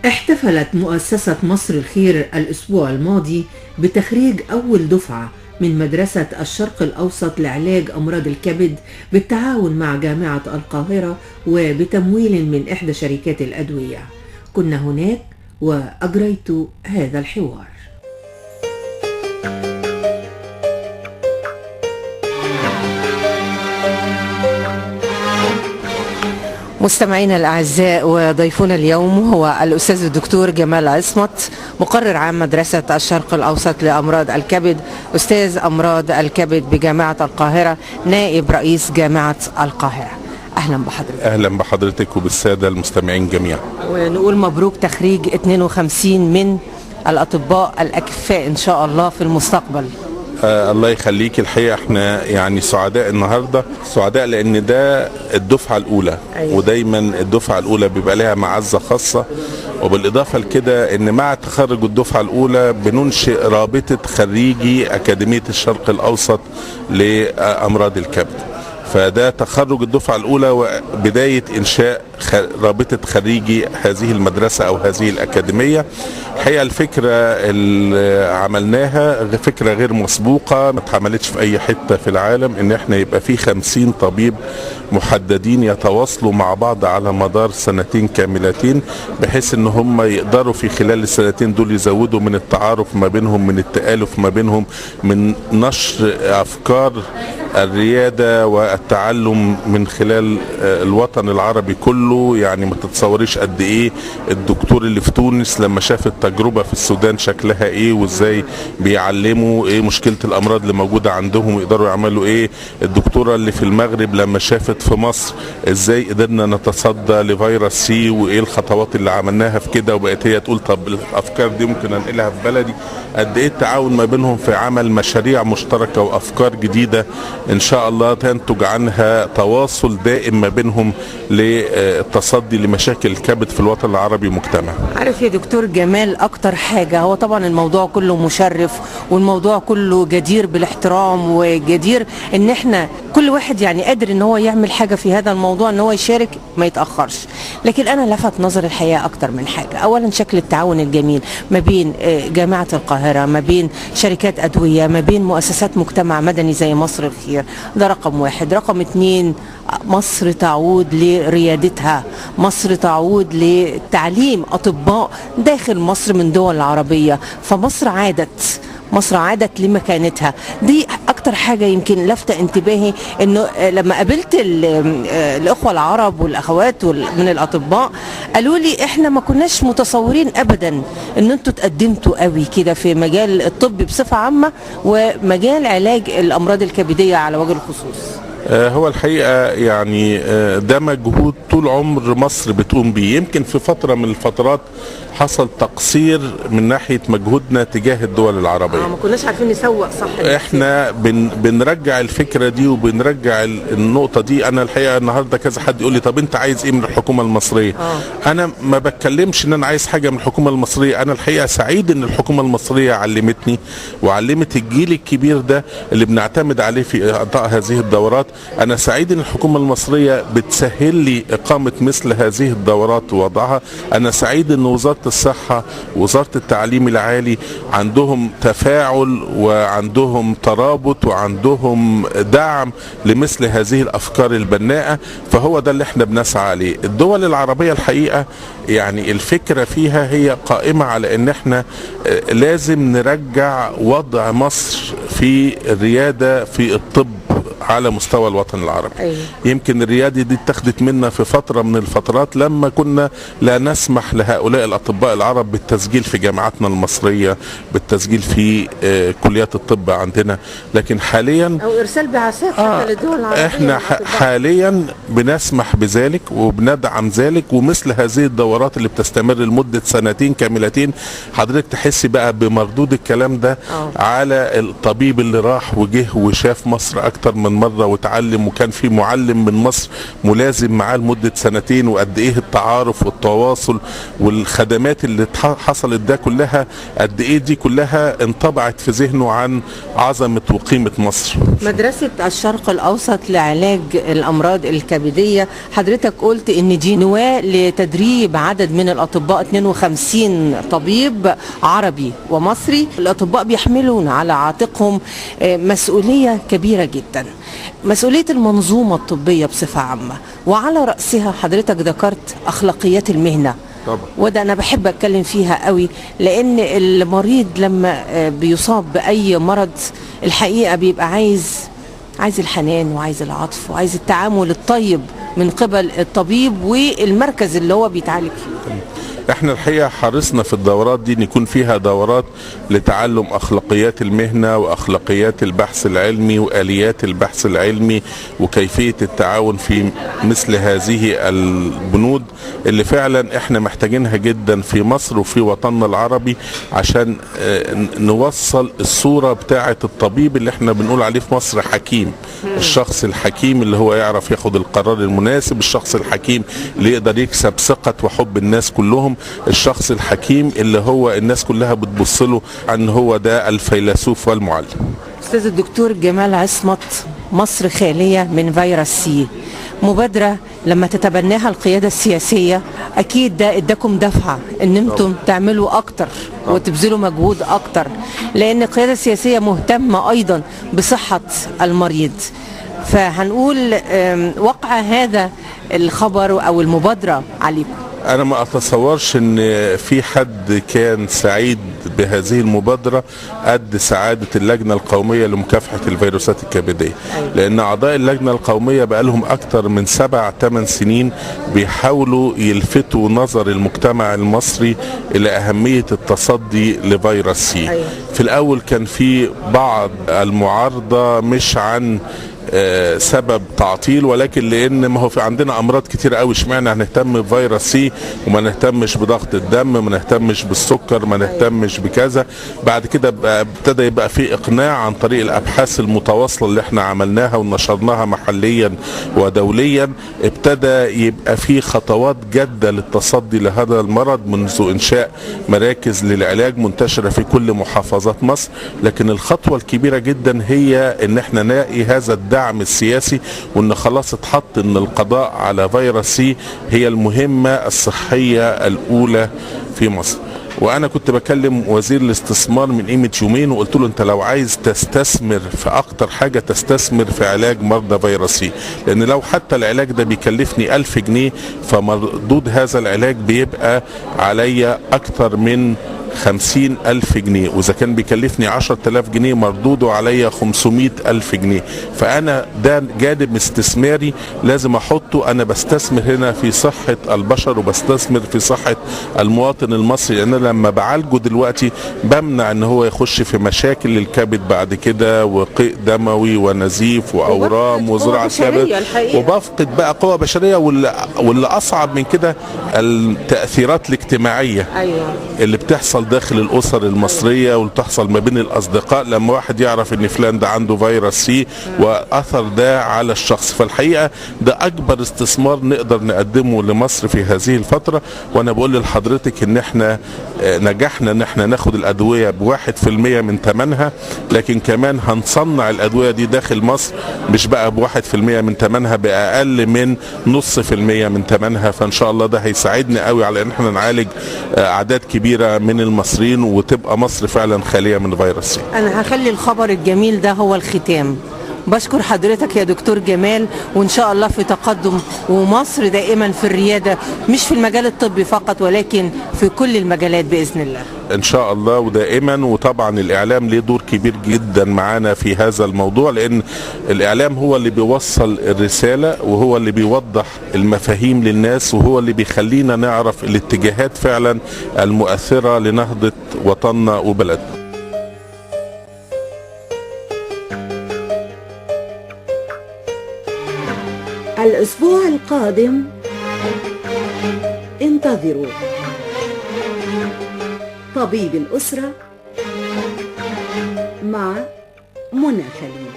احتفلت مؤسسة مصر الخير الأسبوع الماضي بتخريج أول دفعة من مدرسة الشرق الأوسط لعلاج أمراض الكبد بالتعاون مع جامعة القاهرة وبتمويل من إحدى شركات الأدوية. كنا هناك وأجريت هذا الحوار. مستمعينا الأعزاء، وضيفنا اليوم هو الأستاذ الدكتور جمال عصمت، مقرر عام مدرسة الشرق الأوسط لأمراض الكبد، أستاذ أمراض الكبد بجامعة القاهرة، نائب رئيس جامعة القاهرة. أهلا بحضرتك. أهلا بحضرتك وبالسادة المستمعين جميعا. ونقول مبروك تخريج 52 من الأطباء الأكفاء إن شاء الله في المستقبل. الله يخليك. الحقيقة احنا يعني سعداء النهاردة، سعداء لأن ده الدفعة الأولى. أيوة. ودايما الدفعة الأولى بيبقى لها معزة خاصة، وبالإضافة لكده أن مع تخرج الدفعة الأولى بننشئ رابطة خريجي أكاديمية الشرق الأوسط لأمراض الكبد. فده تخرج الدفعة الأولى وبداية إنشاء رابطة خريجي هذه المدرسة أو هذه الأكاديمية. الحقيقة الفكرة اللي عملناها فكرة غير مسبوقة، ما اتعملتش في أي حتة في العالم، إن احنا يبقى في 50 طبيب محددين يتواصلوا مع بعض على مدار سنتين كاملتين، بحيث ان هم يقدروا في خلال السنتين دول يزودوا من التعارف ما بينهم، من التآلف ما بينهم، من نشر أفكار الريادة والتعلم من خلال الوطن العربي كله. يعني ما تتصوريش قد ايه الدكتور اللي في تونس لما شاف التجربة في السودان شكلها ايه، وازاي بيعلموا ايه مشكلة الامراض اللي موجودة عندهم ويقدروا يعملوا ايه. الدكتورة اللي في المغرب لما شافت في مصر ازاي قدرنا نتصدى لفيروس سي وايه الخطوات اللي عملناها في كده، وبقت هي تقول طب الافكار دي ممكن انقلها في بلدي. قد ايه التعاون ما بينهم في عمل مشاريع مشتركة وافكار جديدة ان شاء الله تنتج عنها تواصل دائم ما بينهم للتصدي لمشاكل الكبد في الوطن العربي مجتمع. عارف يا دكتور جمال، اكتر حاجة هو طبعا الموضوع كله مشرف، والموضوع كله جدير بالاحترام، وجدير ان احنا كل واحد يعني قادر ان هو يعمل حاجة في هذا الموضوع، ان هو يشارك ما يتأخرش. لكن انا لفت نظر الحقيقة اكتر من حاجة. اولا شكل التعاون الجميل ما بين جامعة القاهرة، ما بين شركات ادوية، ما بين مؤسسات مجتمع مدني زي مصر الخير. ده رقم واحد. رقم اتنين، مصر تعود لريادتها، مصر تعود لتعليم أطباء داخل مصر من دول العربية. فمصر عادت لمكانتها. دي اكتر حاجة يمكن لفت انتباهي، انه لما قابلت الاخوة العرب والاخوات من الاطباء قالوا لي احنا ما كناش متصورين ابدا ان انتوا تقدمتوا قوي كده في مجال الطب بصفة عامة ومجال علاج الامراض الكبدية على وجه الخصوص. هو الحقيقة يعني ده مجهود طول عمر مصر بتقوم بيه. يمكن في فترة من الفترات حصل تقصير من ناحية مجهودنا تجاه الدول العربية. ما كناش عارفين نسوق صح. احنا بنرجع الفكرة دي وبنرجع النقطة دي. انا الحقيقة النهاردة كذا حد يقول لي طب انت عايز ايه من الحكومة المصرية؟ انا ما بتكلمش ان انا عايز حاجة من الحكومة المصرية. انا الحقيقة سعيد ان الحكومة المصرية علمتني وعلمت الجيل الكبير ده اللي بنعتمد عليه في اعطاء هذه الدورات. انا سعيد ان الحكومة المصرية بتسهل لي اقامة مثل هذه الدورات ووضعها. انا سعيد ان وزارة الصحة ووزارة التعليم العالي عندهم تفاعل وعندهم ترابط وعندهم دعم لمثل هذه الافكار البناءة. فهو ده اللي احنا بنسعى عليه. الدول العربية الحقيقة يعني الفكرة فيها هي قائمة على ان احنا لازم نرجع وضع مصر في الريادة في الطب على مستوى الوطن العربي. أيوة. يمكن الريادة دي اتخذت منا في فترة من الفترات لما كنا لا نسمح لهؤلاء الأطباء العرب بالتسجيل في جامعاتنا المصرية، بالتسجيل في كليات الطب عندنا. لكن حاليا أو إرسال بعثات حتى للدول العربية. احنا حاليا بنسمح بذلك وبندعم ذلك. ومثل هذه الدورات اللي بتستمر لمدة سنتين كاملتين حضرتك تحسي بقى بمردود الكلام ده على الطبيب اللي راح وجه وشاف مصر أكتر من من مرة وتعلم، وكان في معلم من مصر ملازم معاه لمدة سنتين، وقد ايه التعارف والتواصل والخدمات اللي حصلت ده كلها، قد ايه دي كلها انطبعت في ذهنه عن عظمة وقيمة مصر. مدرسة الشرق الأوسط لعلاج الأمراض الكبدية، حضرتك قلت إن دي نواة لتدريب عدد من الأطباء 52 طبيب عربي ومصري. الأطباء بيحملون على عاتقهم مسؤولية كبيرة جدا، مسؤولية المنظومة الطبية بصفة عامة، وعلى رأسها حضرتك ذكرت أخلاقيات المهنة طبعا. وده أنا بحب أتكلم فيها قوي، لأن المريض لما بيصاب بأي مرض الحقيقة بيبقى عايز الحنان وعايز العطف وعايز التعامل الطيب من قبل الطبيب والمركز اللي هو بيتعالج فيه. احنا الحقيقة حرصنا في الدورات دي ان يكون فيها دورات لتعلم اخلاقيات المهنة واخلاقيات البحث العلمي واليات البحث العلمي وكيفية التعاون في مثل هذه البنود اللي فعلا احنا محتاجينها جدا في مصر وفي وطننا العربي، عشان نوصل الصورة بتاعة الطبيب اللي احنا بنقول عليه في مصر حكيم. الشخص الحكيم اللي هو يعرف ياخد القرار المناسب، الشخص الحكيم اللي يقدر يكسب ثقة وحب الناس كلهم، الشخص الحكيم اللي هو الناس كلها بتبص له ان هو ده الفيلسوف والمعلم. استاذ الدكتور جمال عصمت، مصر خالية من فيروس سي، مبادرة لما تتبناها القيادة السياسية اكيد ده اداكم دفعة ان انتم تعملوا اكتر وتبذلوا مجهود اكتر، لان القيادة السياسية مهتمة ايضا بصحة المريض. فهنقول وقع هذا الخبر او المبادرة عليكم. انا ما اتصورش ان في حد كان سعيد بهذه المبادرة قد سعادة اللجنة القومية لمكافحة الفيروسات الكبدية، لان اعضاء اللجنة القومية بقالهم اكتر من 7-8 سنين بيحاولوا يلفتوا نظر المجتمع المصري الى اهمية التصدي لفيروس سي. في الاول كان في بعض المعارضة مش عن سبب تعطيل، ولكن لان ما هو في عندنا امراض كتير قوي، اشمعنى هنهتم بفيروس سي وما نهتمش بضغط الدم، ما نهتمش بالسكر، ما نهتمش بكذا. بعد كده ابتدى يبقى في اقناع عن طريق الابحاث المتواصله اللي احنا عملناها ونشرناها محليا ودوليا، ابتدى يبقى في خطوات جاده للتصدي لهذا المرض منذ انشاء مراكز للعلاج منتشره في كل محافظات مصر. لكن الخطوه الكبيره جدا هي ان احنا نلاقي هذا الدعم السياسي، وان خلاص اتحط ان القضاء على فيروس سي هي المهمة الصحية الاولى في مصر. وانا كنت بكلم وزير الاستثمار من قيمة يومين وقلت له انت لو عايز تستثمر في اكتر حاجة تستثمر في علاج مرضى فيروس سي، لان لو حتى العلاج ده بيكلفني 1000 جنيه فمردود هذا العلاج بيبقى عليا اكتر من 50,000 جنيه، وإذا كان بيكلفني 10,000 جنيه مردوده عليا 500,000 جنيه. فأنا ده جانب استثماري لازم أحطه. أنا بستثمر هنا في صحة البشر وبستثمر في صحة المواطن المصري، لأن لما بعالجه دلوقتي بمنع أن هو يخش في مشاكل الكبد بعد كده وقيء دموي ونزيف وأورام وزراعة كبد، وبفقد بقى قوة بشرية. واللي أصعب من كده التأثيرات الاجتماعية اللي بتحصل داخل الأسر المصرية واللي تحصل ما بين الأصدقاء لما واحد يعرف ان فلان ده عنده فيروس سي وأثر ده على الشخص. فالحقيقة ده أكبر استثمار نقدر نقدمه لمصر في هذه الفترة. وأنا بقول لحضرتك ان احنا نجحنا ان احنا ناخد الأدوية ب1% من ثمنها، لكن كمان هنصنع الأدوية دي داخل مصر مش بقى ب1% من ثمنها، بأقل من 0.5% من ثمنها. فإن شاء الله ده هيساعدنا قوي على ان احنا نعالج أعداد كبيرة من المصريين وتبقى مصر فعلا خالية من فيروس سي. أنا هخلي الخبر الجميل ده هو الختام. بشكر حضرتك يا دكتور جمال، وإن شاء الله في تقدم، ومصر دائما في الريادة مش في المجال الطبي فقط ولكن في كل المجالات بإذن الله إن شاء الله ودائما. وطبعا الإعلام ليه دور كبير جدا معانا في هذا الموضوع، لأن الإعلام هو اللي بيوصل الرسالة وهو اللي بيوضح المفاهيم للناس وهو اللي بيخلينا نعرف الاتجاهات فعلا المؤثرة لنهضة وطننا وبلدنا. الأسبوع القادم انتظروا طبيب الأسرة مع منى خليل.